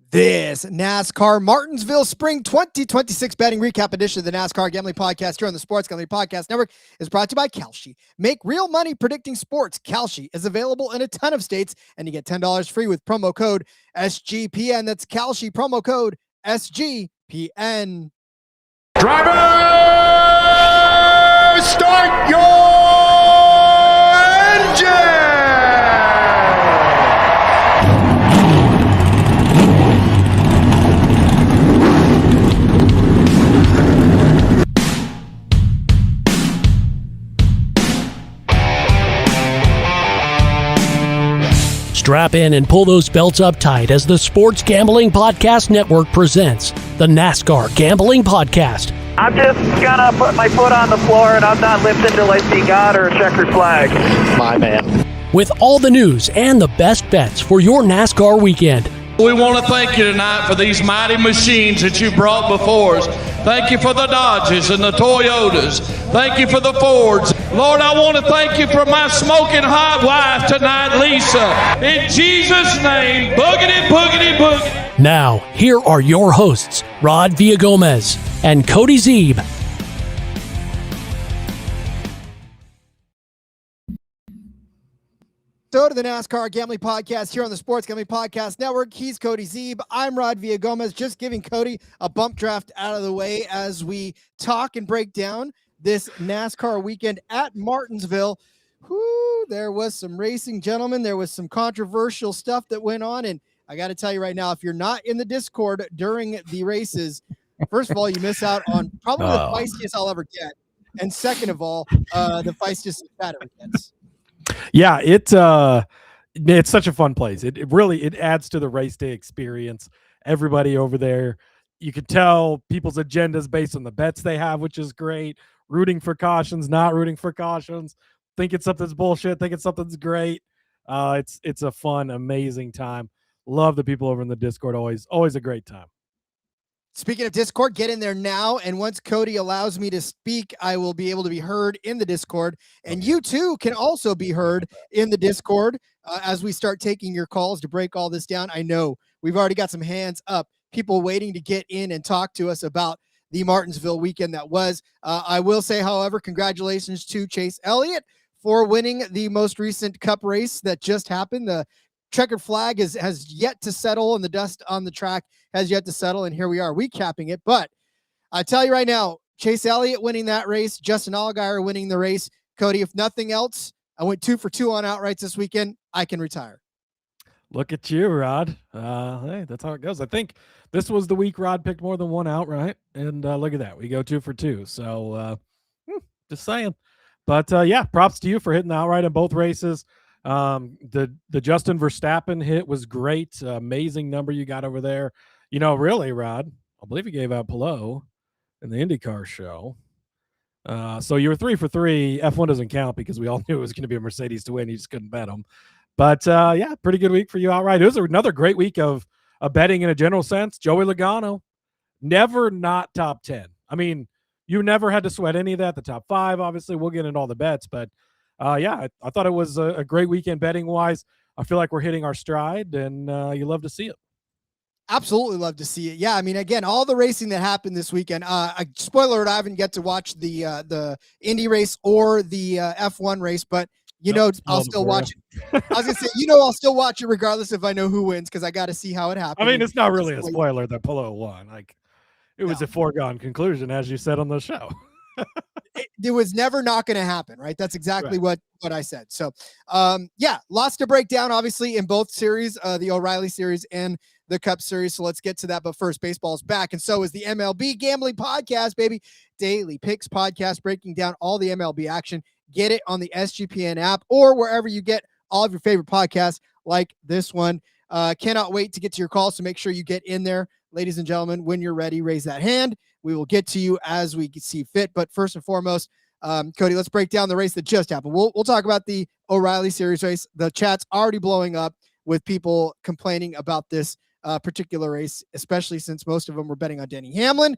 This NASCAR Martinsville Spring 2026 betting recap edition of the NASCAR Gambling Podcast here on the Sports Gambling Podcast Network is brought to you by Kalshi. Make real money predicting sports. Kalshi is available in a ton of states, and you get $10 free with promo code SGPN. That's Kalshi, promo code SGPN. Driver, start your engine! Strap in and pull those belts up tight as the Sports Gambling Podcast Network presents the NASCAR Gambling Podcast. I'm just gonna put my foot on the floor and I'm not lifting till I see God or a checkered flag. My man. With all the news and the best bets for your NASCAR weekend. We want to thank you tonight for these mighty machines that you brought before us. Thank you for the Dodges and the Toyotas. Thank you for the Fords. Lord, I want to thank you for my smoking hot wife tonight, Lisa. In Jesus' name, boogity, boogity, boogity. Now, here are your hosts, Rod Villagomez and Cody Zeeb. So to the NASCAR Gambling Podcast here on the Sports Gambling Podcast Network. He's Cody Zeeb. I'm Rod Villagomez, just giving Cody a bump draft out of the way as we talk and break down this NASCAR weekend at Martinsville. Whew, there was some racing, gentlemen. There was some controversial stuff that went on. And I got to tell you right now, if you're not in the Discord during the races, first of all, you miss out on probably the feistiest I'll ever get. And second of all, the feistiest that ever gets. Yeah, it's such a fun place. It really adds to the race day experience. Everybody over there, you can tell people's agendas based on the bets they have, which is great. Rooting for cautions, not rooting for cautions, thinking something's bullshit, thinking something's great. It's a fun, amazing time. Love the people over in the Discord. Always a great time. Speaking of Discord, get in there now. And once Cody allows me to speak, I will be able to be heard in the Discord. And you too can also be heard in the Discord as we start taking your calls to break all this down. I know we've already got some hands up, people waiting to get in and talk to us about the Martinsville weekend that was. I will say, however, congratulations to Chase Elliott for winning the most recent Cup race that just happened. The checkered flag has yet to settle, and the dust on the track has yet to settle, and here we are recapping it. But I tell you right now, Chase Elliott winning that race, Justin Allgaier winning the race. Cody, if nothing else, I went 2 for 2 on outrights this weekend. I can retire. Look at you, Rod. Hey, that's how it goes. I think this was the week Rod picked more than one outright, and look at that. We go 2 for 2. So just saying. But yeah, props to you for hitting the outright in both races. The Justin Verstappen hit was great. Amazing number you got over there. You know, really, Rod, I believe you gave out Palou in the IndyCar show. So you were 3 for 3. F1 doesn't count because we all knew it was going to be a Mercedes to win. You just couldn't bet them. But yeah, pretty good week for you outright. It was another great week of betting in a general sense. Joey Logano, never not top 10. I mean, you never had to sweat any of that. The top 5, obviously, we'll get into all the bets, but yeah, I thought it was a great weekend betting wise. I feel like we're hitting our stride, and you love to see it. Absolutely love to see it. Yeah, I mean, again, all the racing that happened this weekend. Spoiler alert, I haven't get to watch the Indy race or the F1 race, but you know, I'll still watch it. I was gonna say, I'll still watch it regardless if I know who wins because I got to see how it happened. I mean, it's not really a spoiler that Palou won. Like, it was a foregone conclusion, as you said on the show. It was never not going to happen, right? That's exactly what I said. So, yeah, lots to break down, obviously, in both series, the O'Reilly series and the Cup series. So let's get to that. But first, baseball's back. And so is the MLB Gambling Podcast, baby. Daily Picks Podcast, breaking down all the MLB action. Get it on the SGPN app or wherever you get all of your favorite podcasts like this one. Cannot wait to get to your calls, so make sure you get in there. ladies and gentlemen, when you're ready, raise that hand. We will get to you as we see fit. But first and foremost, Cody, let's break down the race that just happened. We'll talk about the O'Reilly Series race. The chat's already blowing up with people complaining about this particular race, especially since most of them were betting on Denny Hamlin,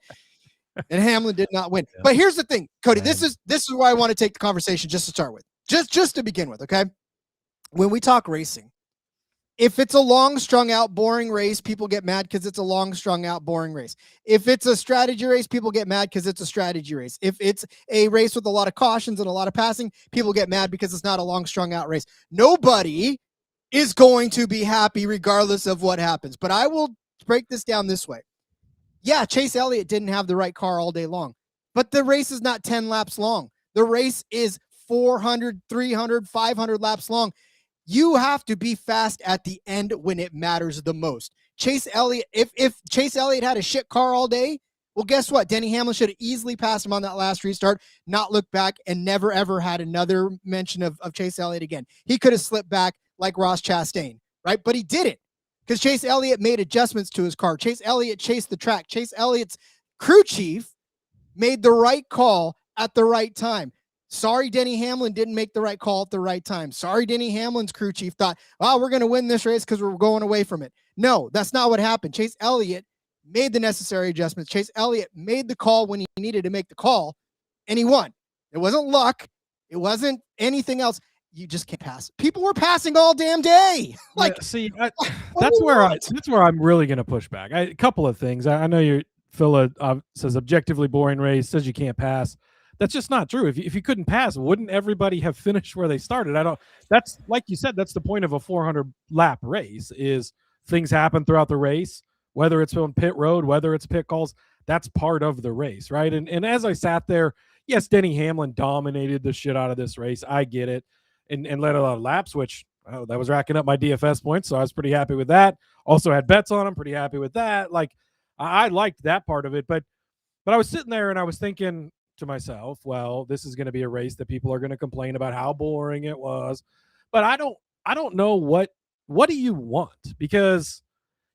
and Hamlin did not win. But here's the thing, Cody, this is where I want to take the conversation just to start with, just to begin with. Okay. When we talk racing, if it's a long strung out, boring race, people get mad because it's a long strung out, boring race. If it's a strategy race, people get mad because it's a strategy race. If it's a race with a lot of cautions and a lot of passing, people get mad because it's not a long strung out race. Nobody is going to be happy regardless of what happens. But I will break this down this way. Yeah, Chase Elliott didn't have the right car all day long, but the race is not 10 laps long. The race is 400, 300, 500 laps long. You have to be fast at the end when it matters the most. Chase Elliott, if Chase Elliott had a shit car all day, well, guess what? Denny Hamlin should have easily passed him on that last restart, not looked back, and never, ever had another mention of Chase Elliott again. He could have slipped back like Ross Chastain, right? But he didn't, because Chase Elliott made adjustments to his car. Chase Elliott chased the track. Chase Elliott's crew chief made the right call at the right time. Sorry, Denny Hamlin didn't make the right call at the right time. Sorry, Denny Hamlin's crew chief thought, oh, we're going to win this race because we're going away from it. No, that's not what happened. Chase Elliott made the necessary adjustments. Chase Elliott made the call when he needed to make the call, and he won. It wasn't luck. It wasn't anything else. You just can't pass. People were passing all damn day. Like, yeah, see, that's where I'm really going to push back. A couple of things. I know Phil says objectively boring race, says you can't pass. That's just not true. If you couldn't pass, wouldn't everybody have finished where they started? That's like you said, that's the point of a 400 lap race, is things happen throughout the race, whether it's on pit road, whether it's pit calls, that's part of the race. Right. And as I sat there, yes, Denny Hamlin dominated the shit out of this race. I get it. And led a lot of laps, which that was racking up my DFS points. So I was pretty happy with that. Also had bets on him, pretty happy with that. Like I liked that part of it, but I was sitting there and I was thinking to myself, well, this is going to be a race that people are going to complain about how boring it was. But I don't know what do you want? Because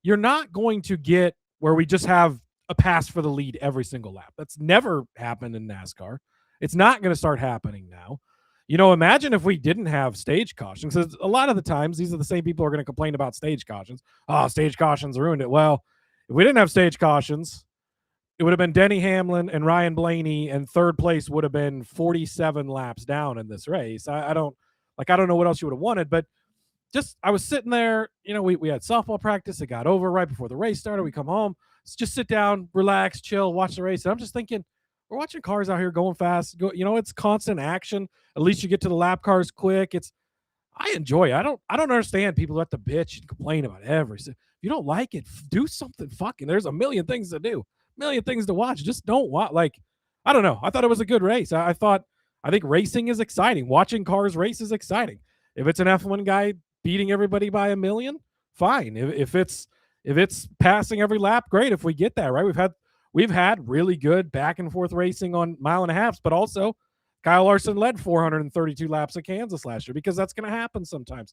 you're not going to get where we just have a pass for the lead every single lap. That's never happened in NASCAR. It's not going to start happening now. You know, imagine if we didn't have stage cautions. A lot of the times, these are the same people who are going to complain about stage cautions. Oh, stage cautions ruined it. Well, if we didn't have stage cautions, it would have been Denny Hamlin and Ryan Blaney, and third place would have been 47 laps down in this race. I don't know what else you would have wanted, but just I was sitting there. You know, we had softball practice. It got over right before the race started. We come home, just sit down, relax, chill, watch the race. And I'm just thinking, we're watching cars out here going fast. It's constant action. At least you get to the lap cars quick. I enjoy it. I don't understand people who have to bitch and complain about everything. If you don't like it, do something fucking. There's a million things to do, a million things to watch. Just don't watch. Like, I don't know. I thought it was a good race. I think racing is exciting. Watching cars race is exciting. If it's an F1 guy beating everybody by a million, fine. If it's passing every lap, great. If we get that, right? We've had really good back and forth racing on mile and a halves, but also Kyle Larson led 432 laps at Kansas last year, because that's going to happen sometimes.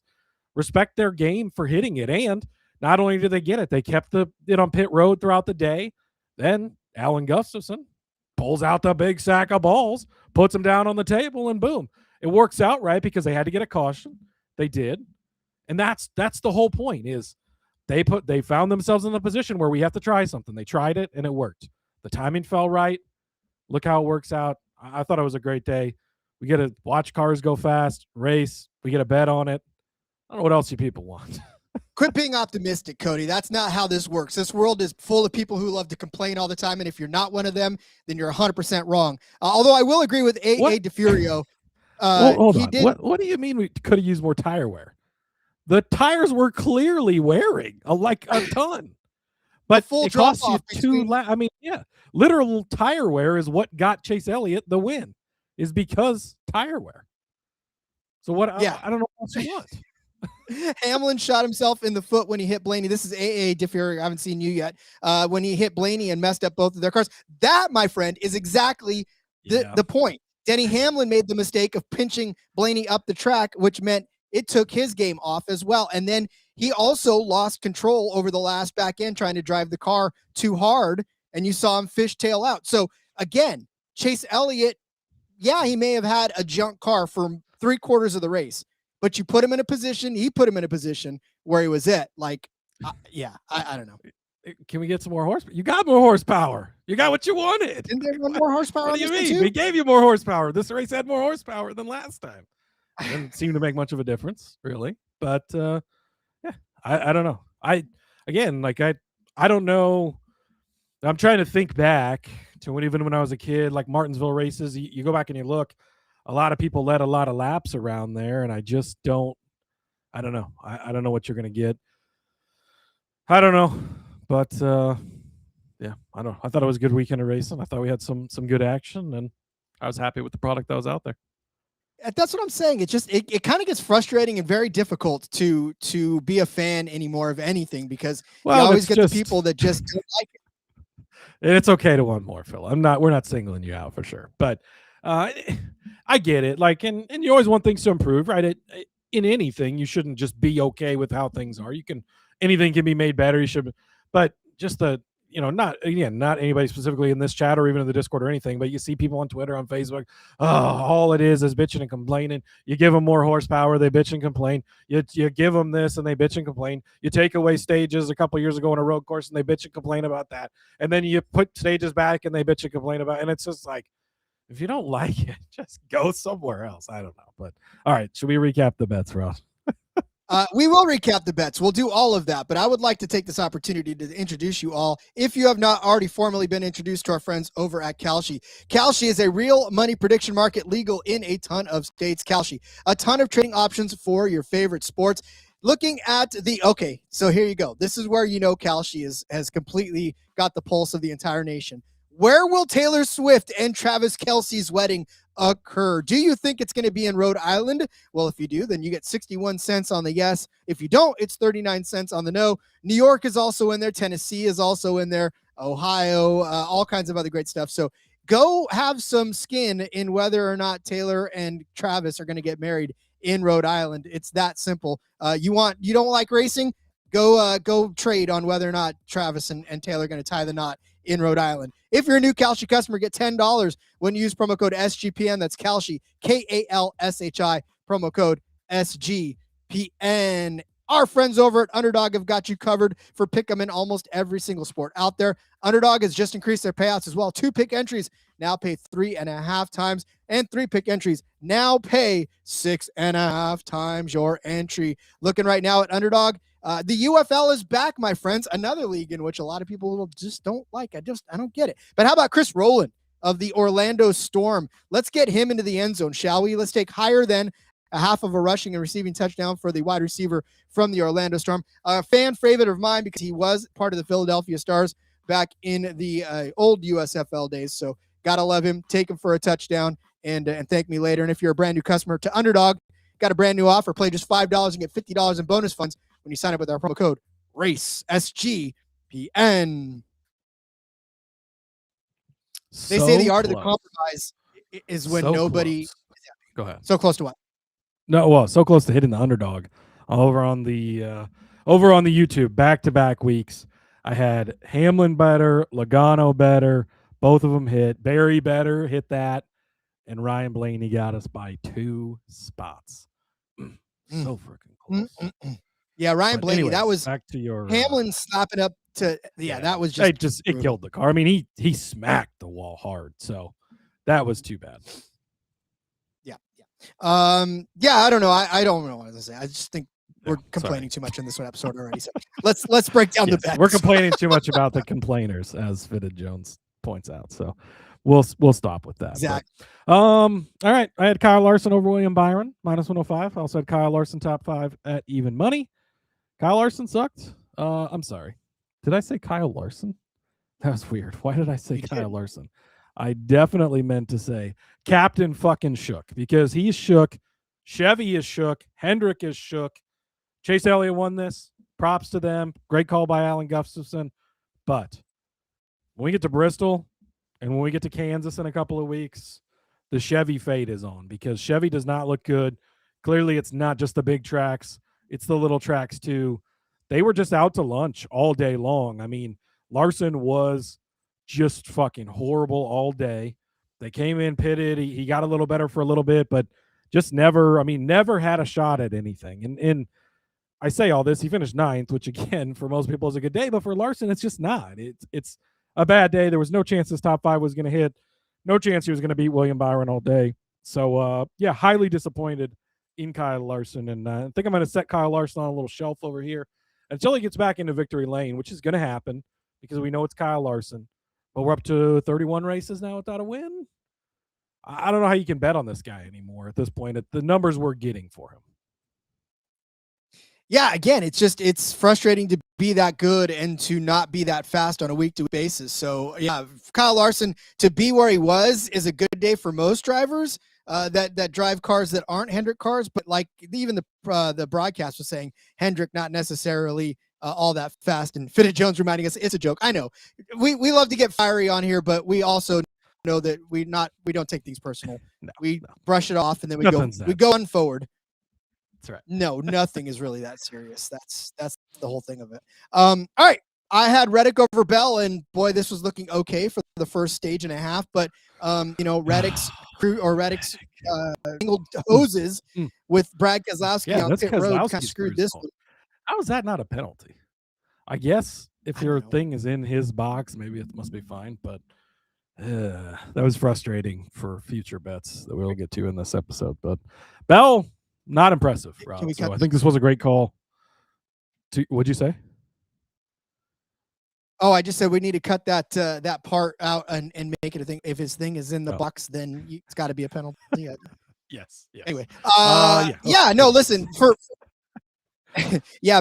Respect their game for hitting it. And not only did they get it, they kept it on pit road throughout the day. Then Alan Gustafson pulls out the big sack of balls, puts them down on the table, and boom, it works out, right? Because they had to get a caution. They did. And that's the whole point, is they found themselves in the position where we have to try something. They tried it and it worked. The timing fell right. Look how it works out. I thought it was a great day. We get to watch cars go fast, race. We get a bet on it. I don't know what else you people want. Quit being optimistic, Cody. That's not how this works. This world is full of people who love to complain all the time, and if you're not one of them, then you're 100% wrong. Although I will agree with A.A. DeFurio. Hold on. What do you mean we could have used more tire wear? The tires were clearly wearing a ton. But it costs you two laps. I mean, yeah, literal tire wear is what got Chase Elliott the win, is because tire wear. So what? Yeah. I don't know what else you want. Hamlin shot himself in the foot when he hit Blaney. This is A.A. DeFurio. I haven't seen you yet. When he hit Blaney and messed up both of their cars. That, my friend, is exactly the point. Denny Hamlin made the mistake of pinching Blaney up the track, which meant it took his game off as well. And then he also lost control over the last back end trying to drive the car too hard, and you saw him fishtail out. So again, Chase Elliott, yeah, he may have had a junk car for 3/4 of the race, but you put him in a position, he put him in a position where he was at. Like, I don't know. Can we get some more horsepower? You got more horsepower. You got what you wanted. Didn't there one more horsepower? What do you mean? We gave you more horsepower. This race had more horsepower than last time. It didn't seem to make much of a difference, really. But I don't know. I don't know. I'm trying to think back to even when I was a kid, like Martinsville races. You go back and you look. A lot of people led a lot of laps around there, and I just don't. I don't know. I don't know what you're going to get. I don't know. But yeah, I don't know. I thought it was a good weekend of racing. I thought we had some good action, and I was happy with the product that was out there. That's what I'm saying. It just it kind of gets frustrating and very difficult to be a fan anymore of anything, because you always get the people that just don't like it. It's okay to want more, Phil. We're not singling you out for sure, but I get it. Like, and you always want things to improve, right? In anything, you shouldn't just be okay with how things are. Anything can be made better. You should. But just not anybody specifically in this chat or even in the Discord or anything, but you see people on Twitter, on Facebook, all it is bitching and complaining. You give them more horsepower, they bitch and complain. You give them this and they bitch and complain. You take away stages a couple years ago on a road course and they bitch and complain about that. And then you put stages back and they bitch and complain about it. And it's just like, if you don't like it, just go somewhere else. I don't know. But all right, should we recap the bets, Ross? We will recap the bets. We'll do all of that, but I would like to take this opportunity to introduce you all, if you have not already formally been introduced, to our friends over at Kalshi. Kalshi is a real money prediction market, legal in a ton of states. Kalshi, a ton of trading options for your favorite sports. Looking at so here you go. This is where Kalshi has completely got the pulse of the entire nation. Where will Taylor Swift and Travis Kelce's wedding occur? Do you think it's going to be in Rhode Island? Well, if you do, then you get 61 cents on the yes. If you don't, it's 39 cents on the no. New York is also in there. Tennessee is also in there. Ohio, all kinds of other great stuff. So go have some skin in whether or not Taylor and Travis are going to get married in Rhode Island. It's that simple. You don't like racing? Go trade on whether or not Travis and Taylor are going to tie the knot in Rhode Island. If you're a new Kalshi customer, get $10 when you use promo code SGPN. That's Kalshi, Kalshi, promo code SGPN. Our friends over at Underdog have got you covered for pick 'em in almost every single sport out there. Underdog has just increased their payouts as well. 2 pick entries now pay 3.5 times, and 3 pick entries now pay 6.5 times your entry. Looking right now at Underdog, the UFL is back, my friends. Another league in which a lot of people just don't like. I don't get it. But how about Chris Rowland of the Orlando Storm? Let's get him into the end zone, shall we? Let's take higher than a half of a rushing and receiving touchdown for the wide receiver from the Orlando Storm. A fan favorite of mine because he was part of the Philadelphia Stars back in the old USFL days. So gotta love him. Take him for a touchdown and thank me later. And if you're a brand new customer to Underdog, got a brand new offer. Play just $5 and get $50 in bonus funds when you sign up with our promo code RACE, SGPN. They say the art of the compromise is when nobody. Go ahead. So close to what? No, well, so close to hitting the Underdog. Over on the YouTube, back-to-back weeks, I had Hamlin better, Logano better, both of them hit. Barry better, hit that, and Ryan Blaney got us by 2 spots. So freaking close. Yeah, Ryan Blaney. Anyways, that was back to your Hamlin slapping up to. Yeah, that was just. It killed the car. I mean, he smacked the wall hard, so that was too bad. Yeah. I don't know. I don't know what to say. I just think we're complaining too much in this episode already. So let's break down the bets. We're complaining too much about the complainers, as Fitted Jones points out. So we'll stop with that. Exactly. But, all right. I had Kyle Larson over William Byron -105. I also had Kyle Larson top 5 at even money. Kyle Larson sucked. I'm sorry. Did I say Kyle Larson? That was weird. Why did I say Kyle Larson? I definitely meant to say Captain fucking Shook, because he's shook. Chevy is shook. Hendrick is shook. Chase Elliott won this. Props to them. Great call by Alan Gustafson. But when we get to Bristol and when we get to Kansas in a couple of weeks, the Chevy fade is on, because Chevy does not look good. Clearly, it's not just the big tracks. It's the little tracks too. They were just out to lunch all day long. I mean, Larson was just fucking horrible all day. They came in pitted. He got a little better for a little bit, but just never had a shot at anything. And I say all this, he finished 9th, which again, for most people is a good day, but for Larson, it's just not. It's a bad day. There was no chance his top 5 was going to hit. No chance he was going to beat William Byron all day. So, highly disappointed in Kyle Larson. And I think I'm going to set Kyle Larson on a little shelf over here until he gets back into victory lane, which is going to happen because we know it's Kyle Larson. But we're up to 31 races now without a win. I don't know how you can bet on this guy anymore at this point. The numbers we're getting for him. Yeah, again, it's frustrating to be that good and to not be that fast on a week-to-week basis. So, yeah, Kyle Larson to be where he was is a good day for most drivers that drive cars that aren't Hendrick cars. But like even the broadcast was saying, Hendrick not necessarily all that fast. And Fitted Jones reminding us it's a joke. I know we love to get fiery on here, but we also know that we don't take things personal. We brush it off and then we go on forward. That's right. No, nothing is really that serious. That's the whole thing of it. All right. I had Reddick over Bell, and boy, this was looking okay for the first stage and a half. But Reddick's angled hoses with Brad Keselowski on pit road kind of screwed this one. How is that not a penalty? I guess if your thing is in his box, maybe it must be fine. But that was frustrating for future bets that we'll get to in this episode. But Bell. Not impressive, Rob. So I think this was a great call. What'd you say? Oh, I just said we need to cut that part out and make it a thing. If his thing is in the box, then it's got to be a penalty. Yeah. Yes. Anyway, no. Listen,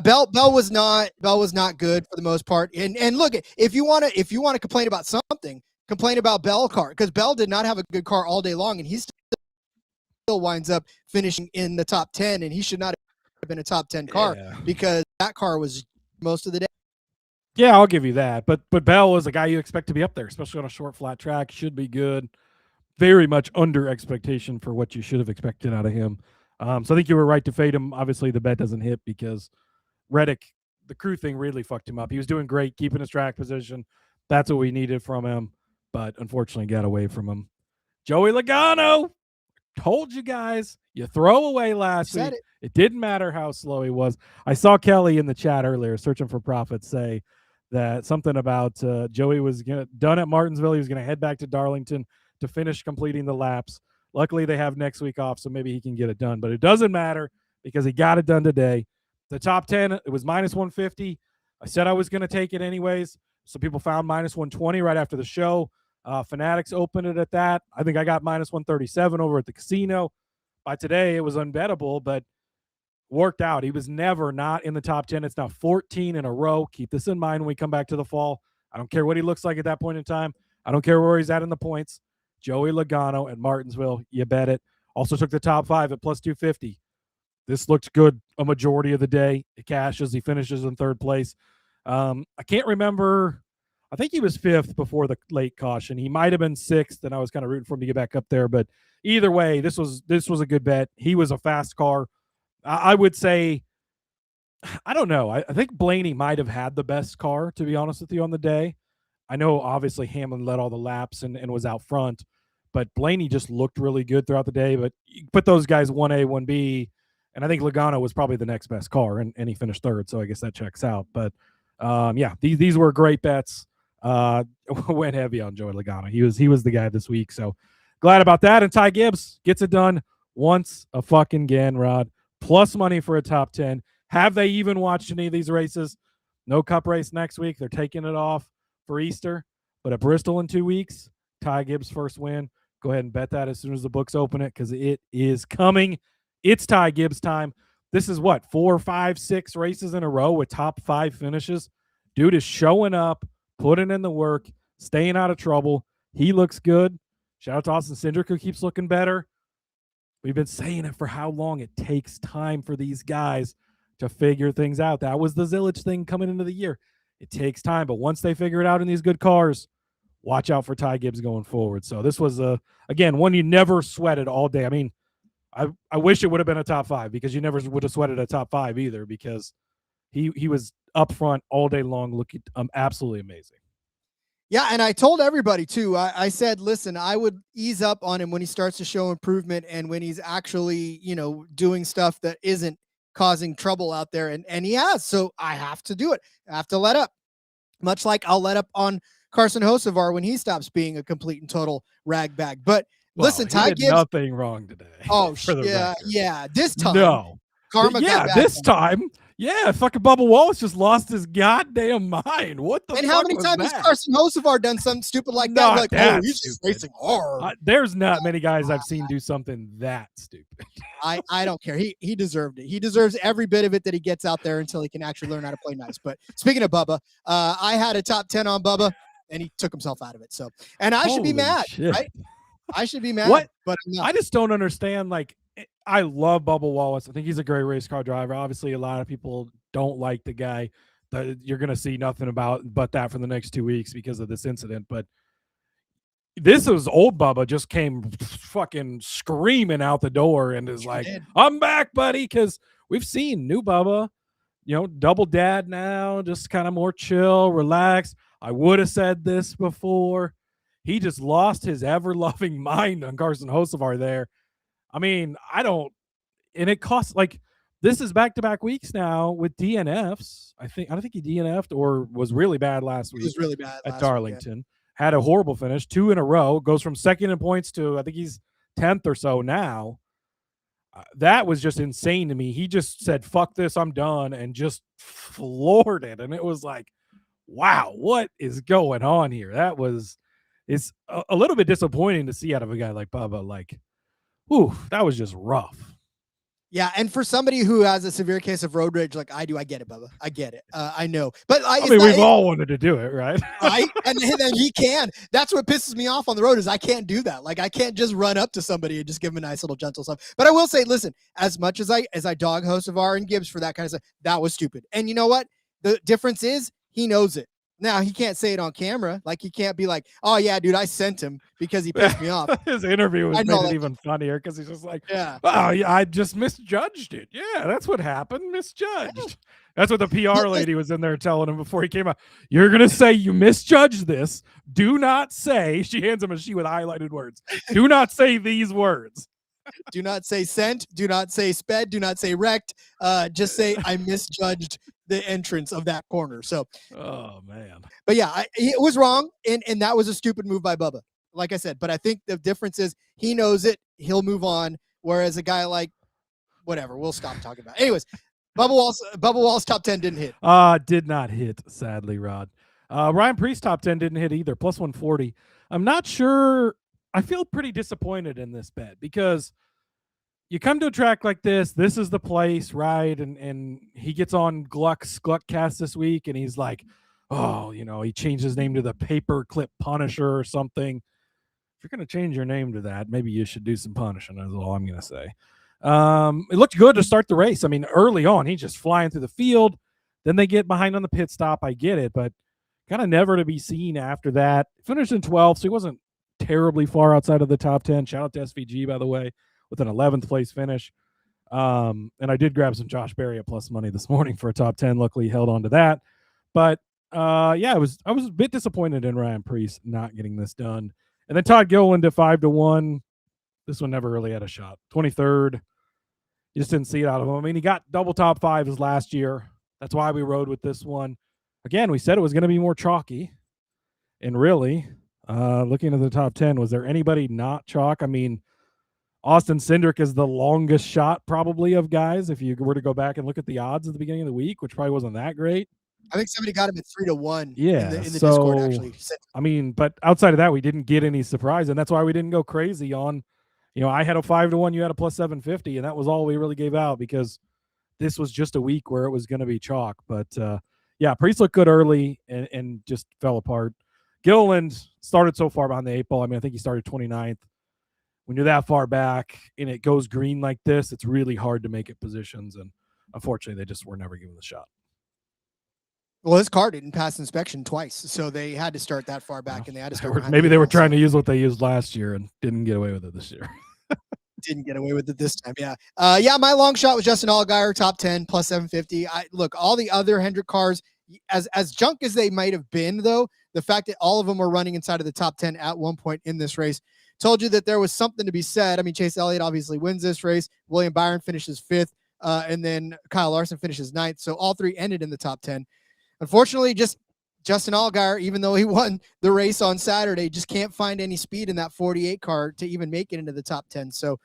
Bell was not good for the most part. And look, if you want to complain about something, complain about Bell car, because Bell did not have a good car all day long, and he's still winds up finishing in the top 10, and he should not have been a top 10 car because that car was most of the day. Yeah, I'll give you that. But Bell was a guy you expect to be up there, especially on a short, flat track. Should be good. Very much under expectation for what you should have expected out of him. So I think you were right to fade him. Obviously, the bet doesn't hit because Reddick, the crew thing really fucked him up. He was doing great, keeping his track position. That's what we needed from him, but unfortunately got away from him. Joey Logano. Told you guys, you throw away last week. It didn't matter how slow he was. I saw Kelly in the chat earlier, searching for profits, say that something about Joey was done at Martinsville. He was going to head back to Darlington to finish completing the laps. Luckily, they have next week off, so maybe he can get it done. But it doesn't matter because he got it done today. The top 10, it was minus 150. I said I was going to take it anyways. So people found minus 120 right after the show. Fanatics opened it at that. I think I got minus 137 over at the casino. By today, it was unbettable, but worked out. He was never not in the top 10. It's now 14 in a row. Keep this in mind when we come back to the fall. I don't care what he looks like at that point in time. I don't care where he's at in the points. Joey Logano at Martinsville, you bet it. Also took the top 5 at plus 250. This looked good a majority of the day. It cashes. He finishes in 3rd place. I can't remember. I think he was 5th before the late caution. He might have been 6th, and I was kind of rooting for him to get back up there. But either way, this was a good bet. He was a fast car. I would say, I don't know. I think Blaney might have had the best car, to be honest with you, on the day. I know, obviously, Hamlin led all the laps and was out front. But Blaney just looked really good throughout the day. But you put those guys 1A, 1B, and I think Logano was probably the next best car, and he finished 3rd. So I guess that checks out. But, these were great bets. Went heavy on Joey Logano. He was the guy this week, so glad about that. And Ty Gibbs gets it done once a fucking again, Rod. Plus money for a top 10. Have they even watched any of these races? No Cup race next week. They're taking it off for Easter. But at Bristol in 2 weeks, Ty Gibbs' first win. Go ahead and bet that as soon as the books open it because it is coming. It's Ty Gibbs time. This is what, 4, 5, 6 races in a row with top 5 finishes. Dude is showing up, putting in the work, staying out of trouble. He looks good. Shout out to Austin Cindric, who keeps looking better. We've been saying it for how long. It takes time for these guys to figure things out. That was the Zillage thing coming into the year. It takes time, but once they figure it out in these good cars, watch out for Ty Gibbs going forward. So this was, again, one you never sweated all day. I mean, I wish it would have been a top 5 because you never would have sweated a top 5 either because he was up front all day long looking absolutely amazing. Yeah, and I told everybody too. I said, listen, I would ease up on him when he starts to show improvement and when he's actually, doing stuff that isn't causing trouble out there. And he has. So I have to do it. I have to let up. Much like I'll let up on Carson Hocevar when he stops being a complete and total rag bag. But listen, Ty did Gibbs, nothing wrong today. Oh, yeah, yeah. This time, no, karma. Yeah, this time. Yeah, fucking Bubba Wallace just lost his goddamn mind. What the? And fuck how many was times that? has Carson Hocevar done something stupid like that? Like, oh, he's just racing hard. There's not many guys I've seen do something that stupid. I don't care. He deserved it. He deserves every bit of it that he gets out there until he can actually learn how to play nice. But speaking of Bubba, I had a top 10 on Bubba, and he took himself out of it. So, and I should be mad, right? I should be mad. What? But I'm not. I just don't understand. Like, I love Bubba Wallace. I think he's a great race car driver. Obviously, a lot of people don't like the guy. That you're going to see nothing but that for the next 2 weeks because of this incident. But this is old Bubba just came fucking screaming out the door and is like, I'm back, buddy. Because we've seen new Bubba, double dad now, just kind of more chill, relaxed. I would have said this before. He just lost his ever-loving mind on Carson Hocevar there. I mean, and it costs this is back-to-back weeks now with DNFs. I don't think he DNF'd or was really bad last week. He was really bad at Darlington. Week, yeah. Had a horrible finish, 2 in a row, goes from second in points to I think he's 10th or so now. That was just insane to me. He just said, fuck this, I'm done, and just floored it. And it was like, wow, what is going on here? It's a little bit disappointing to see out of a guy like Bubba. Like, ooh, that was just rough. Yeah, and for somebody who has a severe case of road rage like I do, I get it, Bubba. I get it. I know. But I mean, we've all wanted to do it, right? Right? And then he can. That's what pisses me off on the road is I can't do that. Like, I can't just run up to somebody and just give him a nice little gentle stuff. But I will say, listen, as much as I dog Hocevar and Gibbs for that kind of stuff, that was stupid. And you know what? The difference is he knows it. Now, he can't say it on camera. Like, he can't be like, oh, yeah, dude, I sent him because he pissed me off. His interview was made it even funnier because he's just like, yeah, oh, yeah, I just misjudged it. Yeah, that's what happened. Misjudged. Yeah. That's what the PR lady was in there telling him before he came out. You're going to say you misjudged this. Do not say, she hands him a sheet with highlighted words. Do not say these words. Do not say sent. Do not say sped. Do not say wrecked. Just say I misjudged the entrance of that corner. So, oh man. But yeah, it was wrong, and that was a stupid move by Bubba. Like I said, but I think the difference is he knows it. He'll move on. Whereas a guy like whatever, we'll stop talking about it. Anyways, Bubba Wallace top 10 didn't hit. Did not hit, sadly, Rod. Ryan Preece top 10 didn't hit either. Plus 140. I'm not sure. I feel pretty disappointed in this bet because you come to a track like this is the place, right? And he gets on Gluckcast this week and he's like, oh, he changed his name to the Paperclip Punisher or something. If you're going to change your name to that, maybe you should do some punishing, is all I'm going to say. It looked good to start the race. I mean, early on, he's just flying through the field. Then they get behind on the pit stop. I get it, but kind of never to be seen after that. Finished in 12th, so he wasn't terribly far outside of the top 10. Shout out to SVG, by the way, with an 11th place finish. And I did grab some Josh Berry at plus money this morning for a top 10. Luckily held on to that. But I was a bit disappointed in Ryan Preece not getting this done. And then Todd Gilliland at 5-1. This one never really had a shot. 23rd. You just didn't see it out of him. I mean, he got double top 5s last year. That's why we rode with this one. Again, we said it was going to be more chalky. And really, looking at the top 10, was there anybody not chalk? I mean, Austin Cindric is the longest shot probably of guys. If you were to go back and look at the odds at the beginning of the week, which probably wasn't that great. I think somebody got him at 3-1. Yeah, in the Discord actually. I mean, but outside of that, we didn't get any surprise, and that's why we didn't go crazy on. I had a 5-1, you had a plus 750, and that was all we really gave out because this was just a week where it was going to be chalk. But yeah, Preece looked good early and just fell apart. Gilliland started so far behind the 8 ball. I mean, I think he started 29th. When you're that far back and it goes green like this, it's really hard to make it positions. And unfortunately, they just were never given the shot. Well, his car didn't pass inspection twice, so they had to start that far back, and they had to start. Maybe they were trying to use what they used last year and didn't get away with it this year. Didn't get away with it this time. Yeah. My long shot was Justin Allgaier, top 10 plus 750. Look, all the other Hendrick cars, as junk as they might have been, though, the fact that all of them were running inside of the top 10 at one point in this race told you that there was something to be said. I mean, Chase Elliott obviously wins this race. William Byron finishes 5th. And then Kyle Larson finishes 9th. So all three ended in the top 10. Unfortunately, just Justin Allgaier, even though he won the race on Saturday, just can't find any speed in that 48 car to even make it into the top 10. So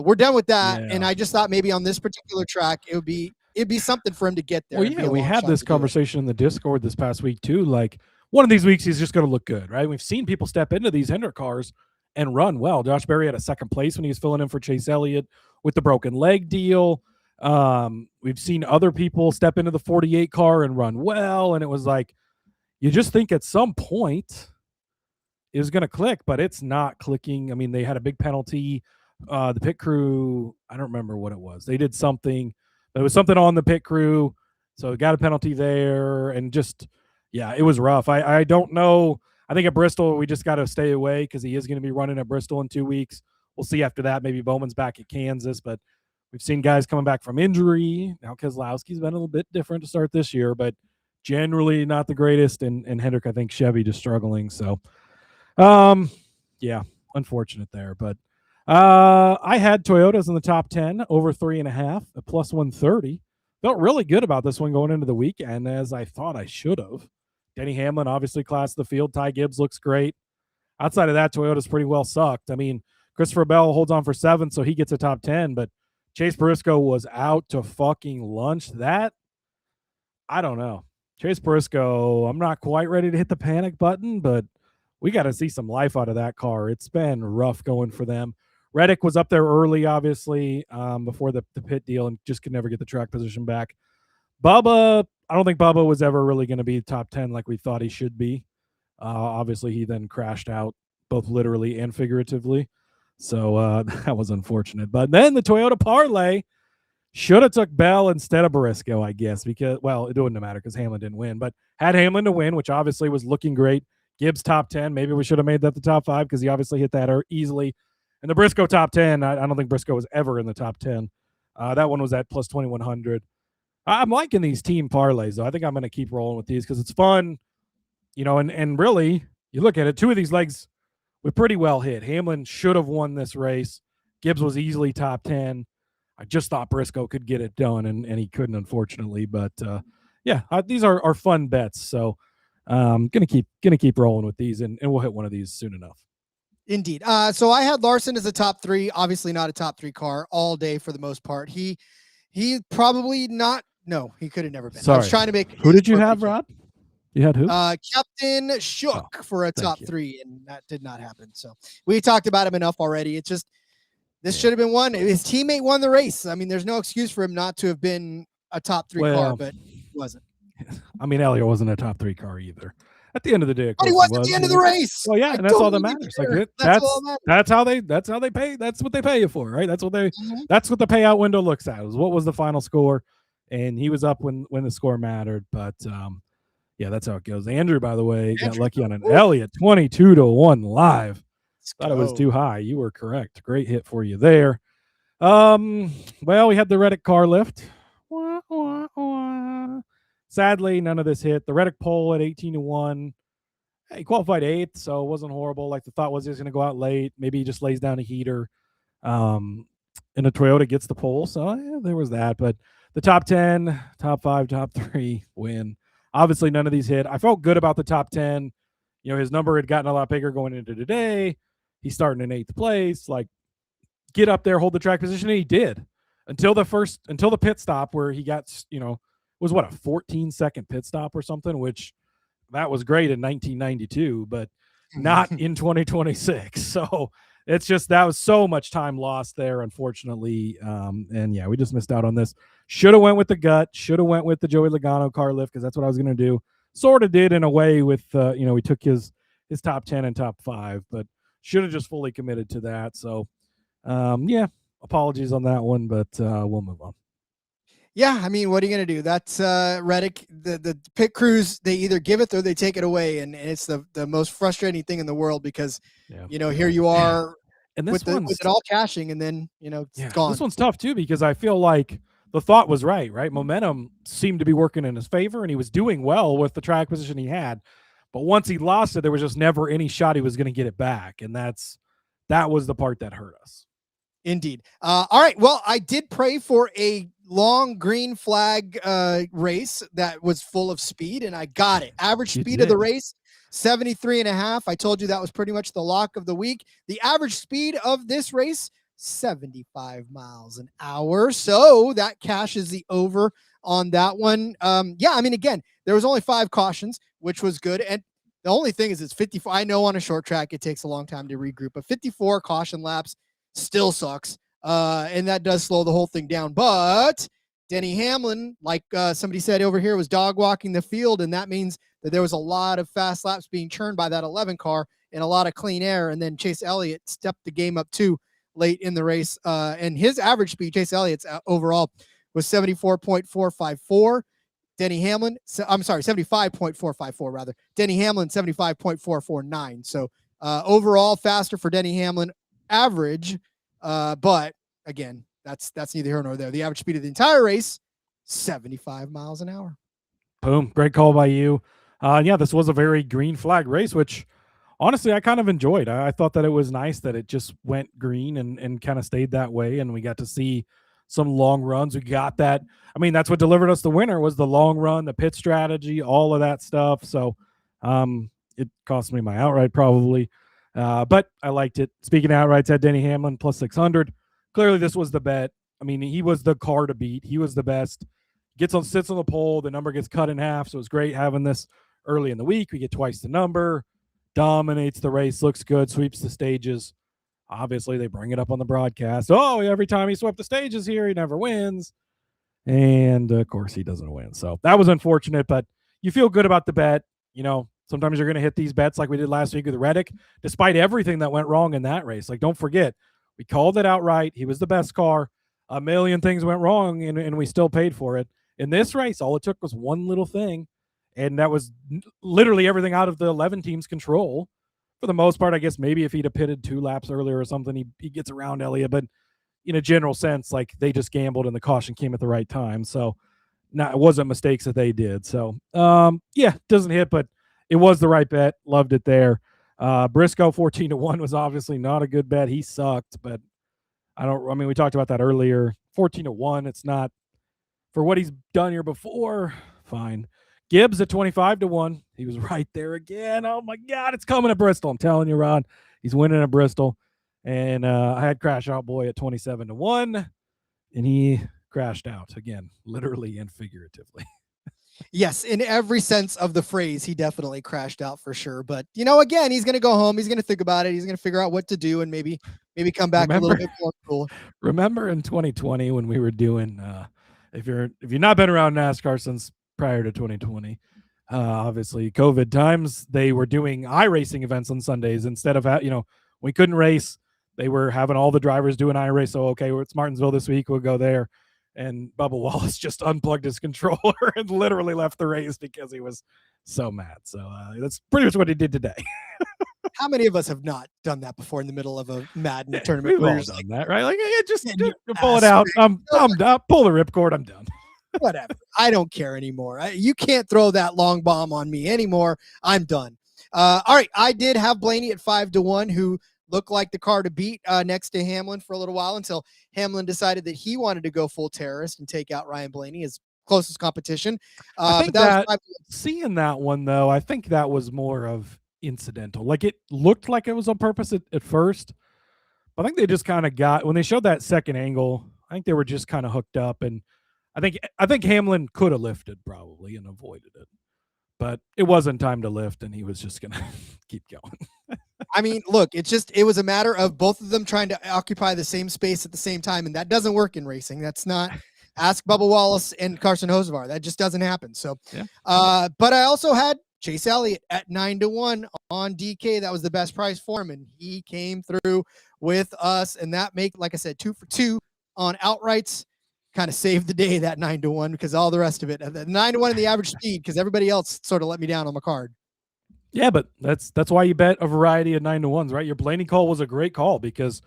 we're done with that. Yeah. And I just thought maybe on this particular track, it'd be something for him to get there. Well, yeah, we had this conversation in the Discord this past week too. Like, one of these weeks, he's just going to look good, right? We've seen people step into these Hendrick cars and run well. Josh Berry had a second place when he was filling in for Chase Elliott with the broken leg deal. We've seen other people step into the 48 car and run well. And it was like, you just think at some point it was going to click, but it's not clicking. I mean, they had a big penalty. The pit crew, I don't remember what it was. They did something. There was something on the pit crew. So got a penalty there and just, yeah, it was rough. I don't know. I think at Bristol, we just got to stay away because he is going to be running at Bristol in 2 weeks. We'll see after that. Maybe Bowman's back at Kansas, but we've seen guys coming back from injury. Now Keselowski's been a little bit different to start this year, but generally not the greatest. And Hendrick, I think Chevy just struggling. So, yeah, unfortunate there. But I had Toyotas in the top 10, over 3.5, a plus 130. Felt really good about this one going into the weekend, as I thought I should have. Denny Hamlin, obviously, class of the field. Ty Gibbs looks great. Outside of that, Toyota's pretty well sucked. I mean, Christopher Bell holds on for 7, so he gets a top 10, but Chase Briscoe was out to fucking lunch. That, I don't know. Chase Briscoe, I'm not quite ready to hit the panic button, but we got to see some life out of that car. It's been rough going for them. Reddick was up there early, obviously, before the pit deal and just could never get the track position back. Bubba, I don't think Bubba was ever really going to be top 10 like we thought he should be. Obviously, he then crashed out both literally and figuratively. So that was unfortunate. But then the Toyota Parlay should have took Bell instead of Briscoe, I guess, because, well, it wouldn't matter because Hamlin didn't win. But had Hamlin to win, which obviously was looking great. Gibbs top 10. Maybe we should have made that the top 5 because he obviously hit that easily. And the Briscoe top 10, I don't think Briscoe was ever in the top 10. That one was at plus 2,100. I'm liking these team parlays, though. I think I'm going to keep rolling with these because it's fun, you know, and really, you look at it, 2 of these legs were pretty well hit. Hamlin should have won this race. Gibbs was easily top 10. I just thought Briscoe could get it done, and he couldn't, unfortunately. But, yeah, these are fun bets. So I'm going to keep rolling with these, and we'll hit one of these soon enough. Indeed. So I had Larson as a top 3, obviously not a top 3 car all day for the most part. He probably not. No, he could have never been. Sorry. I was trying to make. Who did you have, Rod? You had who? Captain Shook for a top 3, and that did not happen. So we talked about him enough already. It's just, this should have been one. His teammate won the race. I mean, there's no excuse for him not to have been a top 3 car, but he wasn't. I mean, Elliott wasn't a top 3 car either. At the end of the day, but he was at the end of the race. Well, yeah, and that's all that matters. Like that's how they pay. That's what they pay you for, right? That's what that's what the payout window looks at. Is what was the final score, and he was up when the score mattered. But yeah, that's how it goes. Andrew, by the way, got lucky on an Elliott 22-1 live. Thought it was too high. You were correct. Great hit for you there. Well, we had the Reddick car lift. Sadly, none of this hit. The Reddick pole at 18-1. He qualified 8th, so it wasn't horrible. Like the thought was he was going to go out late. Maybe he just lays down a heater. And the Toyota gets the pole. So yeah, there was that. But the top 10, top 5, top 3 win. Obviously, none of these hit. I felt good about the top 10. You know, his number had gotten a lot bigger going into today. He's starting in 8th place. Like, get up there, hold the track position. And he did until the pit stop where he got, you know, was what, a 14-second pit stop or something, which that was great in 1992, but not in 2026. So it's just, that was so much time lost there, unfortunately. And yeah, we just missed out on this. Should have went with the gut. Should have went with the Joey Logano car lift because that's what I was going to do. Sort of did in a way with, you know, we took his top 10 and top 5, but should have just fully committed to that. So yeah, apologies on that one, but we'll move on. Yeah, I mean, what are you going to do? That's Reddick. The pit crews, they either give it or they take it away, and it's the most frustrating thing in the world because, you know, here you are. And this with it all cashing, and then it's gone. This one's tough too because I feel like the thought was right. Momentum seemed to be working in his favor, and he was doing well with the track position he had. But once he lost it, there was just never any shot he was going to get it back, and that was the part that hurt us. Indeed. All right. Well, I did pray for a long green flag race that was full of speed, and I got it. Average speed of the race, 73.5. I told you that was pretty much the lock of the week. The average speed of this race, 75 miles an hour. So that cashes the over on that one. Again, there was only 5 cautions, which was good. And the only thing is it's 54. I know on a short track, it takes a long time to regroup, but 54 caution laps still sucks. And that does slow the whole thing down. But Denny Hamlin, like somebody said over here, was dog walking the field. And that means that there was a lot of fast laps being churned by that 11 car and a lot of clean air. And then Chase Elliott stepped the game up too late in the race. And his average speed, Chase Elliott's overall, was 74.454. Denny Hamlin, 75.454 rather. Denny Hamlin, 75.449. So overall faster for Denny Hamlin average. But again, that's neither here nor there. The average speed of the entire race, 75 miles an hour. Boom. Great call by you. This was a very green flag race, which honestly, I kind of enjoyed. I thought that it was nice that it just went green and kind of stayed that way. And we got to see some long runs. We got that. I mean, that's what delivered us the winner was the long run, the pit strategy, all of that stuff. So it cost me my outright probably. But I liked it. Speaking of outrights, had Denny Hamlin plus 600. Clearly this was the bet. I mean, he was the car to beat. He was the best. Sits on the pole. The number gets cut in half. So it's great having this early in the week. We get twice the number. Dominates the race. Looks good. Sweeps the stages. Obviously, they bring it up on the broadcast. Oh, every time he swept the stages here, he never wins. And, of course, he doesn't win. So that was unfortunate, but you feel good about the bet. Sometimes you're going to hit these bets like we did last week with Reddick, despite everything that went wrong in that race. Like, don't forget, we called it outright. He was the best car. A million things went wrong, and we still paid for it. In this race, all it took was one little thing, and that was literally everything out of the 11 team's control. For the most part, I guess maybe if he'd have pitted 2 laps earlier or something, he gets around Elliott. But in a general sense, like they just gambled and the caution came at the right time. So it wasn't mistakes that they did. So, doesn't hit, but it was the right bet. Loved it there. Briscoe 14-1 was obviously not a good bet. He sucked, but we talked about that earlier. 14-1, it's not for what he's done here before. Fine. Gibbs at 25-1. He was right there again. Oh my God, it's coming at Bristol. I'm telling you, Rod, he's winning at Bristol. And I had Crash Out Boy at 27-1, and he crashed out again, literally and figuratively. Yes, in every sense of the phrase, he definitely crashed out for sure. But again, he's going to go home. He's going to think about it. He's going to figure out what to do, and maybe come back a little bit more cool. Remember in 2020 when we were doing, if you've not been around NASCAR since prior to 2020, obviously COVID times, they were doing iRacing events on Sundays instead of we couldn't race. They were having all the drivers do an iRace. So okay, it's Martinsville this week. We'll go there. And Bubba Wallace just unplugged his controller and literally left the race because he was so mad. So that's pretty much what he did today. How many of us have not done that before in the middle of a Madden tournament? We've all done that, right? Like, just pull it out. I'm done. Pull the ripcord. I'm done. Whatever. I don't care anymore. You can't throw that long bomb on me anymore. I'm done. All right. I did have Blaney at 5-1, who looked like the car to beat next to Hamlin for a little while until Hamlin decided that he wanted to go full terrorist and take out Ryan Blaney, his closest competition. I think seeing that one, though, I think that was more of incidental. Like it looked like it was on purpose at first, but I think they just kind of when they showed that second angle, I think they were just kind of hooked up. And I think Hamlin could have lifted probably and avoided it, but it wasn't time to lift, and he was just going to keep going. I mean, look, it was a matter of both of them trying to occupy the same space at the same time, and that doesn't work in racing. That's not ask Bubba Wallace and Carson Hocevar. That just doesn't happen. So, yeah. But I also had Chase Elliott at 9-1 on DK. That was the best price for him, and he came through with us, and that like I said, 2 for 2 on outrights. Kind of saved the day, that 9-1, because all the rest of it, the 9-1 in the average speed, because everybody else sort of let me down on my card. Yeah, but that's why you bet a variety of 9-to-1s, right? Your Blaney call was a great call because,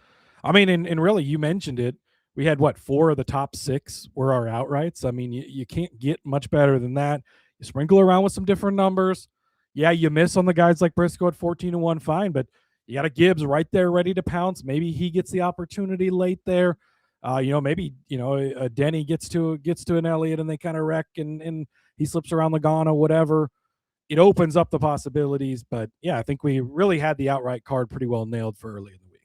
I mean, and really, you mentioned it. We had, 4 of the top 6 were our outrights. I mean, you can't get much better than that. You sprinkle around with some different numbers. Yeah, you miss on the guys like Briscoe at 14-1, fine, but you got a Gibbs right there ready to pounce. Maybe he gets the opportunity late there. Maybe, Denny gets to an Elliott and they kind of wreck and he slips around Logano, whatever. It opens up the possibilities. But, yeah, I think we really had the outright card pretty well nailed for early in the week.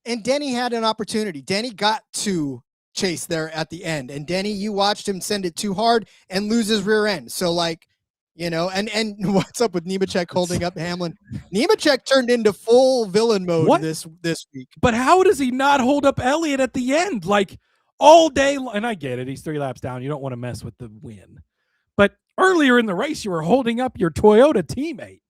And Denny had an opportunity. Denny got to chase there at the end. And Denny, you watched him send it too hard and lose his rear end. So, and what's up with Nemechek holding up Hamlin? Nemechek turned into full villain mode this week. But how does he not hold up Elliott at the end? Like, all day long? And I get it. He's 3 laps down. You don't want to mess with the win. But earlier in the race, you were holding up your Toyota teammate.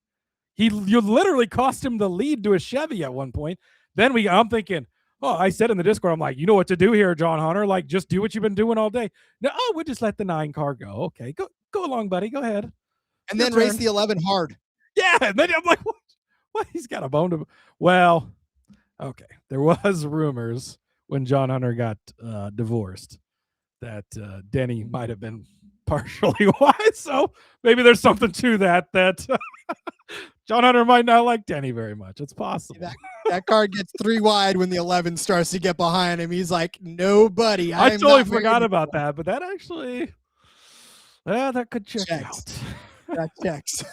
You literally cost him the lead to a Chevy at one point. Then I'm thinking, I said in the Discord, I'm like, you know what to do here, John Hunter. Like, just do what you've been doing all day. No, we'll just let the 9 car go. Okay, go along, buddy. Go ahead. And then race the 11 hard. Yeah, and then I'm like, what? He's got a bone to. Well, okay. There was rumors when John Hunter got divorced that Denny might have been partially wise. So maybe there's something to that John Hunter might not like Denny very much. It's possible. That car gets 3 wide when the 11 starts to get behind him. He's like, no, buddy. I totally forgot about that, but that actually, that could check out. That checks.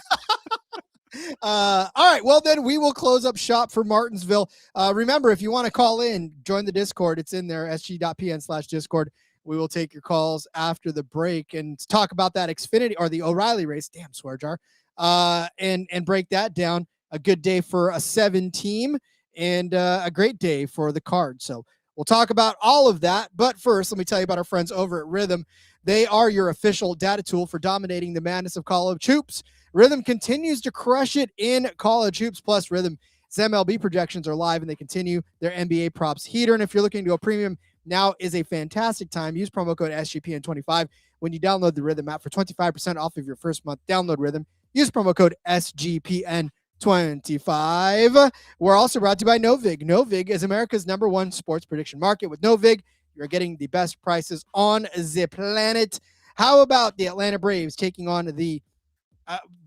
All right. Well, then we will close up shop for Martinsville. Remember, if you want to call in, join the Discord. It's in there, sg.pn/Discord. We will take your calls after the break and talk about that Xfinity or the O'Reilly race. Damn, swear jar. And break that down. A good day for a 7 team and a great day for the card. So we'll talk about all of that. But first, let me tell you about our friends over at Rhythm. They are your official data tool for dominating the madness of college hoops. Rhythm continues to crush it in college hoops. Plus, Rhythm's MLB projections are live, and they continue their NBA props heater. And if you're looking to go premium, now is a fantastic time. Use promo code SGPN25 when you download the Rhythm app for 25% off of your first month. Download Rhythm. Use promo code SGPN25. We're also brought to you by Novig. Novig is America's #1 sports prediction market. With Novig, you're getting the best prices on the planet. How about the Atlanta Braves taking on the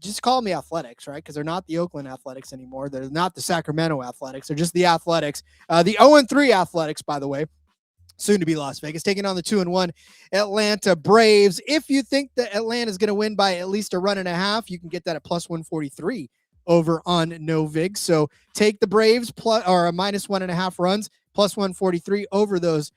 just call me Athletics, right? Because they're not the Oakland Athletics anymore. They're not the Sacramento Athletics. They're just the Athletics. The 0-3 Athletics, by the way, soon to be Las Vegas, taking on the 2-1 Atlanta Braves. If you think that Atlanta is going to win by at least a run and a half, you can get that at +143 over on Novig. So take the Braves plus or a -1.5 runs, +143 over those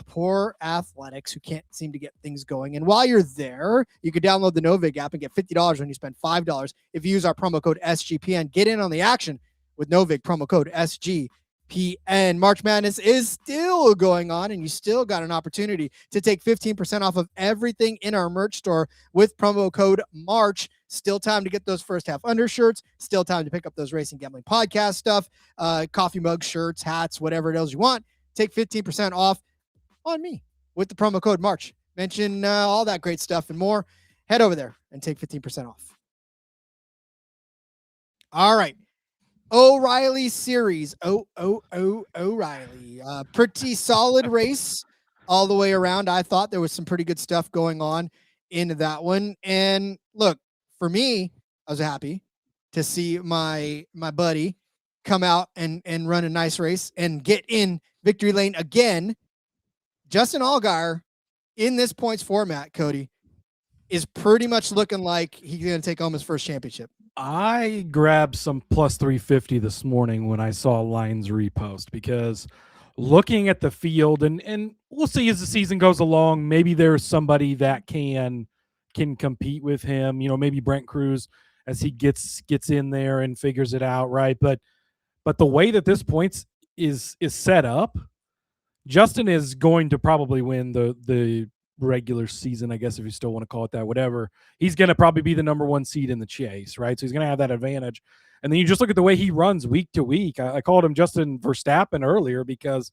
poor Athletics who can't seem to get things going. And while you're there, you can download the Novig app and get $50 when you spend $5 if you use our promo code SGPN. Get in on the action with Novig, promo code SGPN. March Madness is still going on, and you still got an opportunity to take 15% off of everything in our merch store with promo code MARCH. Still time to get those first half undershirts. Still time to pick up those Racing Gambling Podcast stuff, coffee mugs, shirts, hats, whatever it is you want. Take 15% off on me with the promo code MARCH. Mention all that great stuff and more. Head over there and take 15% off. All right. O'Reilly series. O'Reilly. Pretty solid race all the way around. I thought there was some pretty good stuff going on in that one. And look, for me, I was happy to see my buddy come out and run a nice race and get in victory lane again. Justin Allgaier in this points format, Cody, is pretty much looking like he's going to take home his first championship. I grabbed some +350 this morning when I saw Lines repost, because looking at the field, and we'll see as the season goes along, maybe there's somebody that can compete with him, maybe Brent Cruz as he gets in there and figures it out, right? But the way that this points is set up, Justin is going to probably win the regular season, I guess, if you still want to call it that, whatever. He's going to probably be the #1 seed in the chase, right? So he's going to have that advantage. And then you just look at the way he runs week to week. I called him Justin Verstappen earlier because,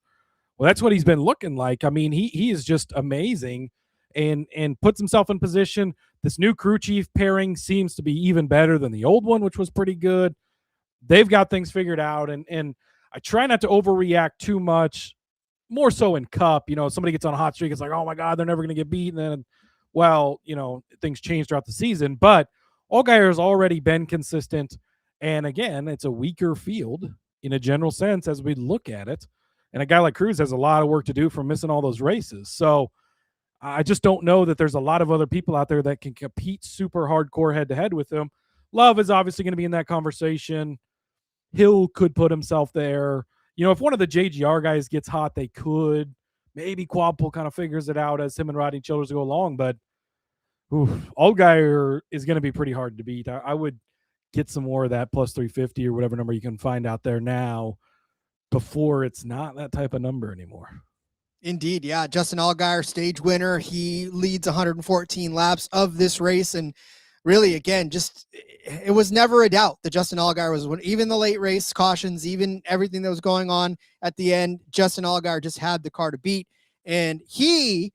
well, that's what he's been looking like. I mean, he is just amazing and puts himself in position. This new crew chief pairing seems to be even better than the old one, which was pretty good. They've got things figured out, and I try not to overreact too much, more so in Cup. Somebody gets on a hot streak, it's like, oh my God, they're never going to get beat. And then, things change throughout the season. But Allgaier has already been consistent. And again, it's a weaker field in a general sense as we look at it. And a guy like Cruz has a lot of work to do for missing all those races. So I just don't know that there's a lot of other people out there that can compete super hardcore head-to-head with him. Love is obviously going to be in that conversation. Hill could put himself there. If one of the JGR guys gets hot, they could. Maybe Quapple kind of figures it out as him and Rodney Childers go along. But Allgaier is going to be pretty hard to beat. I would get some more of that plus 350 or whatever number you can find out there now before it's not that type of number anymore. Indeed, yeah. Justin Allgaier, stage winner. He leads 114 laps of this race. And really, again, it was never a doubt that Justin Allgaier was one. Even the late race cautions, even everything that was going on at the end, Justin Allgaier just had the car to beat. And he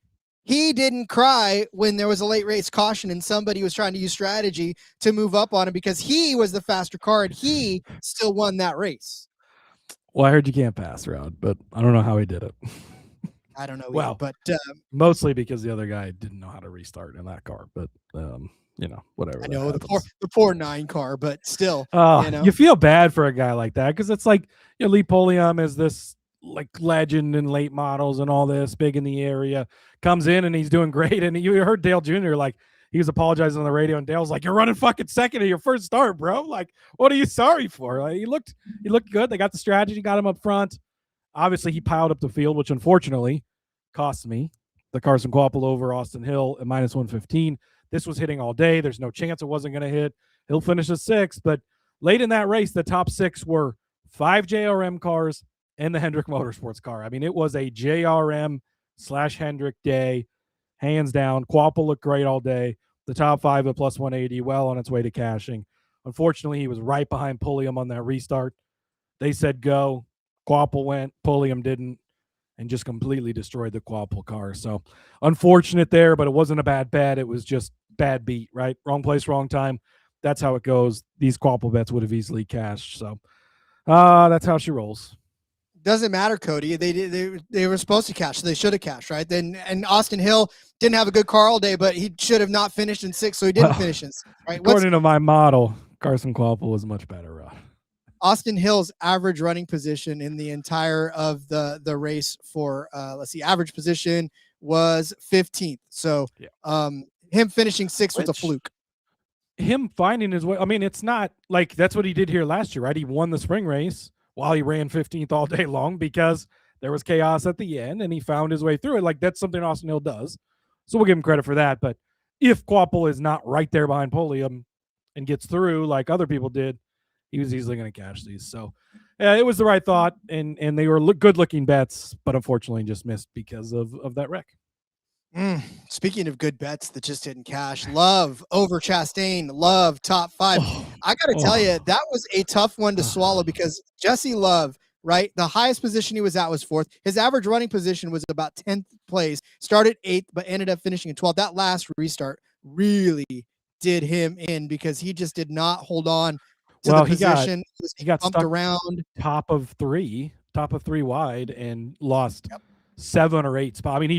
didn't cry when there was a late race caution and somebody was trying to use strategy to move up on him because he was the faster car and he still won that race. Well, I heard you can't pass, Rod, but I don't know how he did it. I don't know. Well, but mostly because the other guy didn't know how to restart in that car, but whatever. I know the poor 9 car, but still, you feel bad for a guy like that. Cause it's like, Lee Polium is this like legend in late models and all this, big in the area, comes in and he's doing great. And you heard Dale Jr. like he was apologizing on the radio and Dale's like, you're running fucking second in your first start, bro. Like, what are you sorry for? Like, he looked good. They got the strategy, got him up front. Obviously he piled up the field, which unfortunately cost me the Carson Quapple over Austin Hill at minus 115. This was hitting all day. There's no chance it wasn't going to hit. He'll finish at 6, but late in that race, the top 6 were 5 JRM cars and the Hendrick Motorsports car. I mean, it was a JRM/Hendrick day, hands down. Quapple looked great all day. The top 5 at plus 180, well on its way to cashing. Unfortunately, he was right behind Pulliam on that restart. They said go. Quapple went. Pulliam didn't, and just completely destroyed the Quapple car. So unfortunate there, but it wasn't a bad bet. It was just bad beat, right? Wrong place, wrong time. That's how it goes. These Quapple bets would have easily cashed. So that's how she rolls. Doesn't matter, Cody. They were supposed to cash, so they should have cashed, right? And Austin Hill didn't have a good car all day, but he should have not finished in 6, so he didn't finish in 6, right? According to my model, Carson Quapple was much better, Rod. Austin Hill's average running position in the entire of the race for average position was 15th. So him finishing 6th was a fluke. Him finding his way. I mean, it's not like that's what he did here last year, right? He won the spring race while he ran 15th all day long because there was chaos at the end and he found his way through it. Like that's something Austin Hill does. So we'll give him credit for that. But if Quapple is not right there behind Pulliam and gets through like other people did, he was easily going to cash these. So it was the right thought, and they were good-looking bets, but unfortunately just missed because of that wreck. Speaking of good bets that just didn't cash, Love over Chastain, Love top 5. I got to tell you, that was a tough one to swallow because Jesse Love, right, the highest position he was at was 4th. His average running position was about 10th place, started 8th, but ended up finishing in 12th. That last restart really did him in because he just did not hold on to the position. He got bumped stuck around top of three wide and lost 7 or 8 spots. I mean,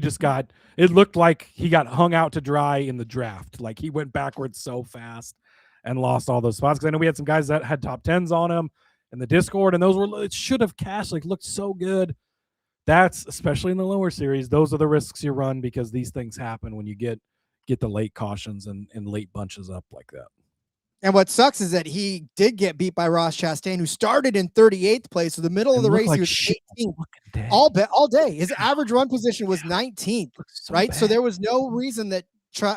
it looked like he got hung out to dry in the draft. Like he went backwards so fast and lost all those spots. Cause I know we had some guys that had top 10s on him in the Discord and it should have cashed, like looked so good. That's especially in the lower series. Those are the risks you run because these things happen when you get the late cautions and late bunches up like that. And what sucks is that he did get beat by Ross Chastain, who started in 38th place. So the middle of the race, he was 18th all day. His average run position was 19th, right? So there was no reason that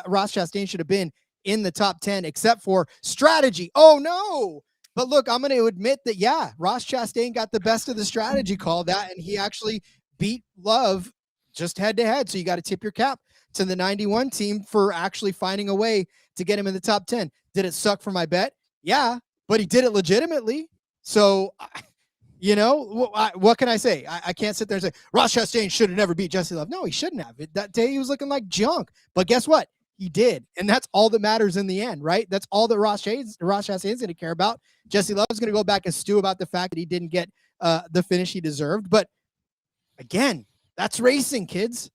Ross Chastain should have been in the top 10 except for strategy. Oh, no. But look, I'm going to admit that, Ross Chastain got the best of the strategy call and he actually beat Love just head-to-head. So you got to tip your cap to the 91 team for actually finding a way to get him in the top 10. Did it suck for my bet? Yeah, but he did it legitimately. So, what can I say? I can't sit there and say, Ross Chastain should have never beat Jesse Love. No, he shouldn't have. That day he was looking like junk. But guess what? he did. And that's all that matters in the end, right? That's all that Ross Chastain's going to care about. Jesse Love's going to go back and stew about the fact that he didn't get the finish he deserved. But again, that's racing, kids.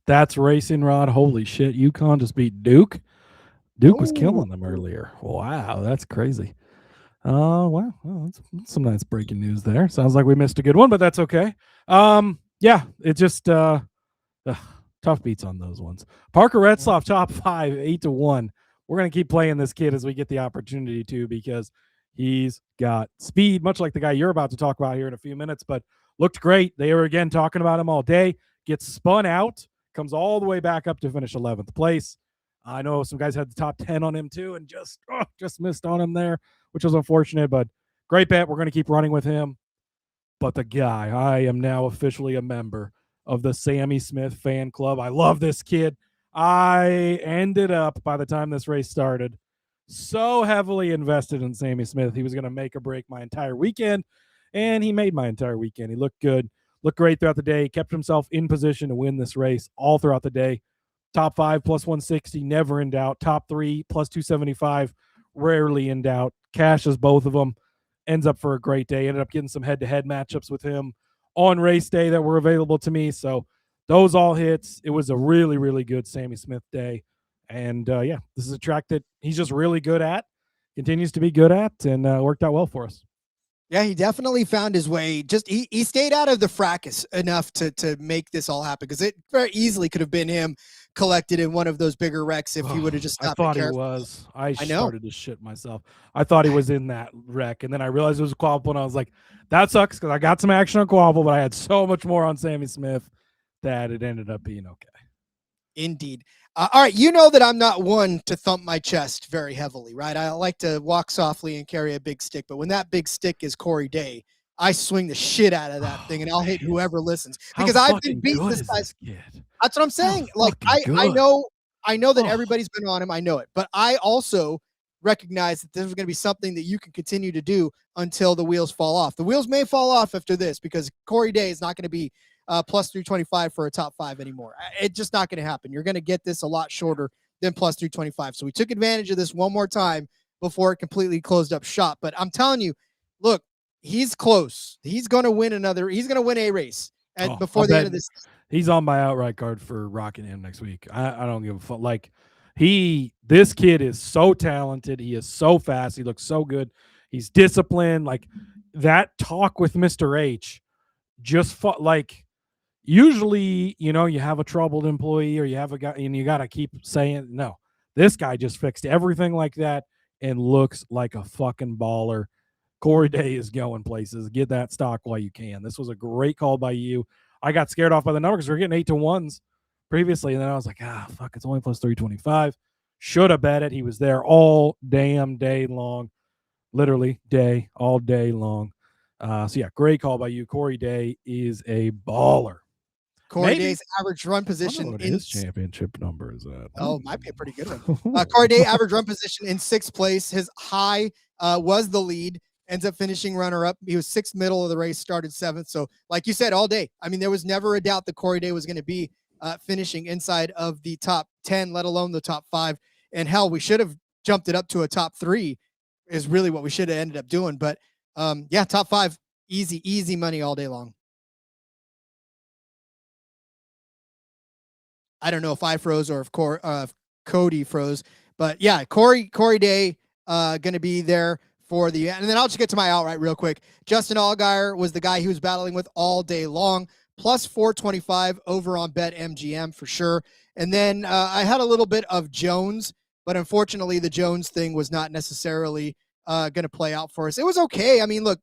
That's racing, Rod. Holy shit. UConn just beat Duke. Duke was killing them earlier. Wow, that's crazy. Wow. Well, that's some nice breaking news there. Sounds like we missed a good one, but that's okay. Yeah, it just tough beats on those ones. Parker Retzlaff, top 5, 8-1. We're going to keep playing this kid as we get the opportunity to, because he's got speed, much like the guy you're about to talk about here in a few minutes, but looked great. They were, again, talking about him all day. Gets spun out, comes all the way back up to finish 11th place. I know some guys had the top 10 on him too, and just missed on him there, which was unfortunate, but great bet. We're going to keep running with him. But the guy, I am now officially a member of the Sammy Smith fan club. I love this kid. I ended up, by the time this race started, so heavily invested in Sammy Smith. He was going to make or break my entire weekend, and he made my entire weekend. He looked good, looked great throughout the day, kept himself in position to win this race all throughout the day. Top 5 plus 160, never in doubt. Top 3 plus 275, rarely in doubt. Cashes both of them. Ends up for a great day. Ended up getting some head-to-head matchups with him on race day that were available to me. So those all hits. It was a really, really good Sammy Smith day. And, yeah, this is a track that he's just really good at, continues to be good at, and worked out well for us. Yeah, he definitely found his way. Just he stayed out of the fracas enough to make this all happen, because it very easily could have been him collected in one of those bigger wrecks if he would have just stopped. I thought he was. I started to shit myself. I thought he was in that wreck, and then I realized it was Quabbel, and I was like, that sucks, because I got some action on Quabbel, but I had so much more on Sammy Smith that it ended up being okay. Indeed. All right, you know that I'm not one to thump my chest very heavily, right? I like to walk softly and carry a big stick, but when that big stick is Corey Day, I swing the shit out of that thing, and I'll hit whoever listens, because I've been beating this guy's kid. That's what I'm saying. Like, I know that everybody's been on him. I know it, but I also recognize that this is going to be something that you can continue to do until the wheels fall off. The wheels may fall off after this, because Corey Day is not going to be plus 325 for a top 5 anymore. It's just not going to happen. You're going to get this a lot shorter than plus 325. So we took advantage of this one more time before it completely closed up shop. But I'm telling you, look, he's close. He's going to win a race before the end of this. He's on my outright card for rocking him next week. I don't give a fuck. Like, this kid is so talented. He is so fast. He looks so good. He's disciplined. Like, that talk with Mr. H just like, usually, you have a troubled employee, or you have a guy, and you got to keep saying, no, this guy just fixed everything like that and looks like a fucking baller. Corey Day is going places. Get that stock while you can. This was a great call by you. I got scared off by the number, because we were getting 8-1s previously, and then I was like, fuck, it's only plus 325. Should have bet it. He was there all damn day long. Literally all day long. So yeah, great call by you. Corey Day is a baller. Corey Day's average run position in his championship number is at. Oh, might be a pretty good one. Corey Day average run position in 6th place. His high was the lead. Ends up finishing runner-up. He was 6th middle of the race, started 7th. So, like you said, all day. I mean, there was never a doubt that Corey Day was going to be finishing inside of the top 10, let alone the top 5. And hell, we should have jumped it up to a top 3 is really what we should have ended up doing. But yeah, top 5, easy money all day long. I don't know if I froze or if Cody froze, but yeah, Corey Day going to be there for the end. And then I'll just get to my outright real quick. Justin Allgaier was the guy he was battling with all day long, plus 425 over on BetMGM for sure. And then I had a little bit of Jones, but unfortunately the Jones thing was not necessarily going to play out for us. It was okay. I mean, look,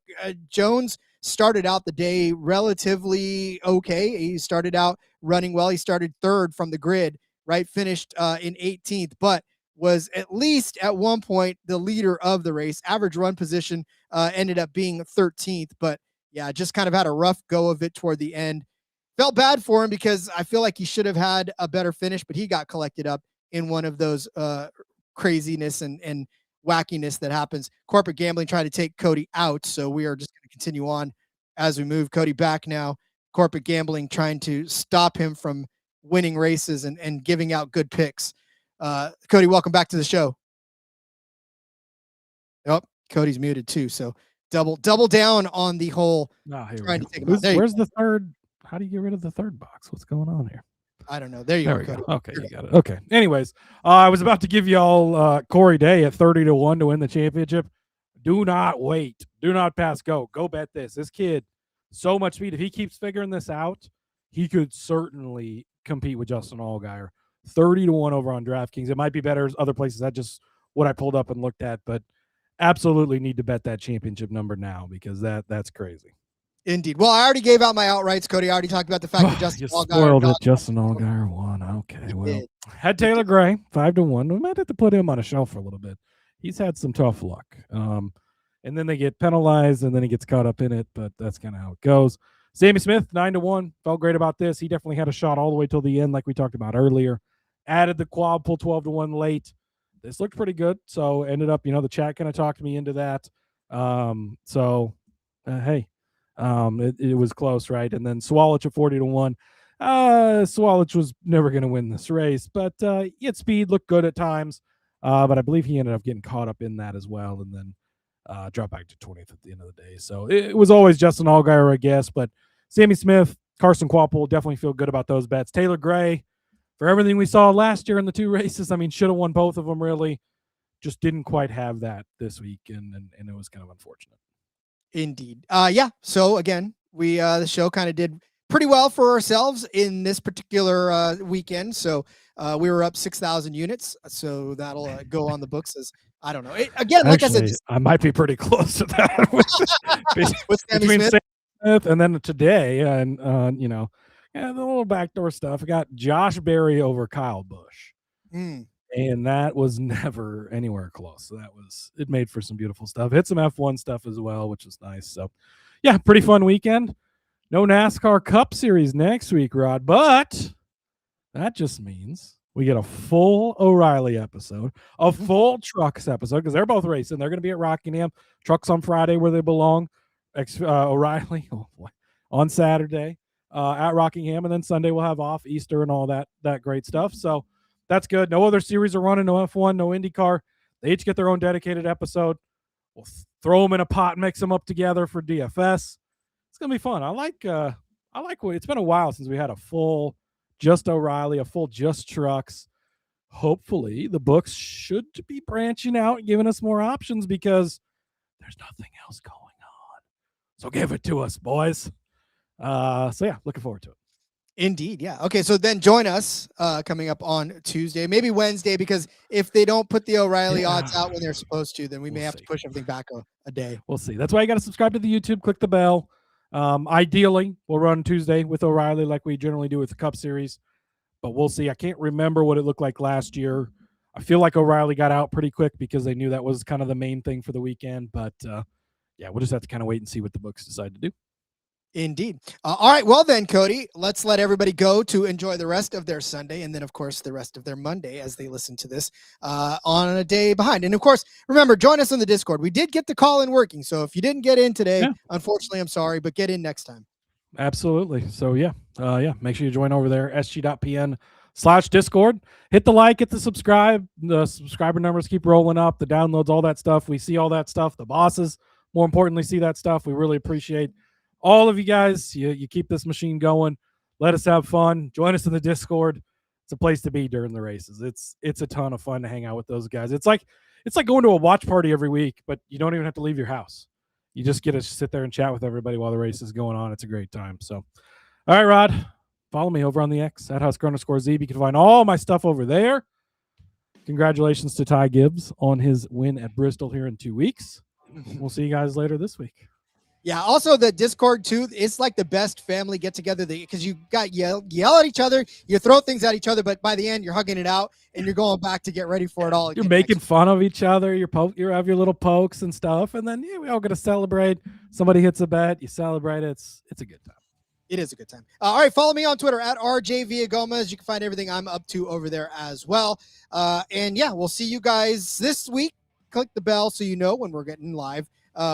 Jones started out the day relatively okay. He started out running well. He started 3rd from the grid, right? Finished in 18th, but was at least at one point the leader of the race. Average run position ended up being 13th, but yeah, just kind of had a rough go of it toward the end. Felt bad for him, because I feel like he should have had a better finish, but he got collected up in one of those craziness and wackiness that happens. Corporate Gambling tried to take Cody out, so we are just going to continue on as we move Cody back now. Corporate Gambling trying to stop him from winning races and giving out good picks. Cody, welcome back to the show. Oh, Cody's muted too. So double down on the whole trying to take him out. Where's the third? How do you get rid of the third box? What's going on here? I don't know. There you go. Okay, you got it. Okay. Anyways, I was about to give y'all Corey Day at 30-1 to win the championship. Do not wait. Do not pass go. Go bet this. This kid, so much speed. If he keeps figuring this out, he could certainly compete with Justin Allgaier. 30-1 over on DraftKings. It might be better other places. That's just what I pulled up and looked at, but absolutely need to bet that championship number now because that's crazy. Indeed. Well, I already gave out my outrights, Cody. I already talked about the fact that Justin Allgaier spoiled it. Justin Allgaier won. Okay, well, had Taylor Gray 5-1. We might have to put him on a shelf for a little bit. He's had some tough luck. And then they get penalized, and then he gets caught up in it. But that's kind of how it goes. Sammy Smith 9-1. Felt great about this. He definitely had a shot all the way till the end, like we talked about earlier. Added the quad pull 12-1 late. This looked pretty good. So ended up, the chat kind of talked me into that. Hey. It was close, right? And then Swalich at 40-1. Swalich was never going to win this race, but he had speed, looked good at times. But I believe he ended up getting caught up in that as well, and then dropped back to 20th at the end of the day. So it was always Justin Allgaier, I guess. But Sammy Smith, Carson Quapple, definitely feel good about those bets. Taylor Gray, for everything we saw last year in the two races, I mean, should have won both of them, really. Just didn't quite have that this week, and it was kind of unfortunate. Indeed. So again, we the show kind of did pretty well for ourselves in this particular weekend. So we were up 6,000 units. So that'll go on the books as I don't know. Like I said, I might be pretty close to that with Sammy between Smith. Smith and then today, and the little backdoor stuff. I got Josh Berry over Kyle Busch. And that was never anywhere close. So it made for some beautiful stuff. Hit some F1 stuff as well, which was nice. So, yeah, pretty fun weekend. No NASCAR Cup Series next week, Rod, but that just means we get a full O'Reilly episode, a full Trucks episode, because they're both racing. They're going to be at Rockingham. Trucks on Friday where they belong. O'Reilly on Saturday at Rockingham, and then Sunday we'll have off, Easter and all that great stuff. So, that's good. No other series are running. No F1, no IndyCar. They each get their own dedicated episode. We'll throw them in a pot, mix them up together for DFS. It's gonna be fun. I like what it's been a while since we had a full just O'Reilly, a full just Trucks. Hopefully, the books should be branching out, and giving us more options because there's nothing else going on. So give it to us, boys. Looking forward to it. Indeed. Yeah. Okay. So then join us coming up on Tuesday, maybe Wednesday, because if they don't put the O'Reilly odds out when they're supposed to, then we may have to push everything back a day. We'll see. That's why you got to subscribe to the YouTube, click the bell. Ideally, we'll run Tuesday with O'Reilly like we generally do with the Cup Series, but we'll see. I can't remember what it looked like last year. I feel like O'Reilly got out pretty quick because they knew that was kind of the main thing for the weekend, but we'll just have to kind of wait and see what the books decide to do. Indeed. All right. Well, then, Cody, let's let everybody go to enjoy the rest of their Sunday and then, of course, the rest of their Monday as they listen to this on a day behind. And, of course, remember, join us on the Discord. We did get the call-in working. So if you didn't get in today, unfortunately, I'm sorry, but get in next time. Absolutely. So, make sure you join over there, sg.pn/Discord. Hit the like, hit the subscribe. The subscriber numbers keep rolling up, the downloads, all that stuff. We see all that stuff. The bosses, more importantly, see that stuff. We really appreciate all of you guys. You keep this machine going. Let us have fun. Join us in the Discord. It's a place to be during the races. It's a ton of fun to hang out with those guys. It's like going to a watch party every week, but you don't even have to leave your house. You just get to sit there and chat with everybody while the race is going on. It's a great time. So, all right, Rod, follow me over on the X at Husker_Zeeb. You can find all my stuff over there. Congratulations to Ty Gibbs on his win at Bristol here in 2 weeks. We'll see you guys later this week. Yeah. Also, the Discord too. It's like the best family get together because you got yell at each other, you throw things at each other, but by the end you're hugging it out and you're going back to get ready for it all. You're making fun of each other. You have your little pokes and stuff, and then we all get to celebrate. Somebody hits a bet, you celebrate. It's a good time. It is a good time. All right, follow me on Twitter at RJ Villagomez. You can find everything I'm up to over there as well. We'll see you guys this week. Click the bell so you know when we're getting live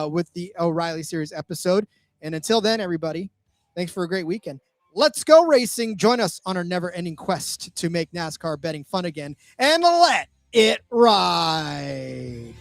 with the O'Reilly Series episode. And until then, everybody, thanks for a great weekend. Let's go racing. Join us on our never-ending quest to make NASCAR betting fun again, and let it ride.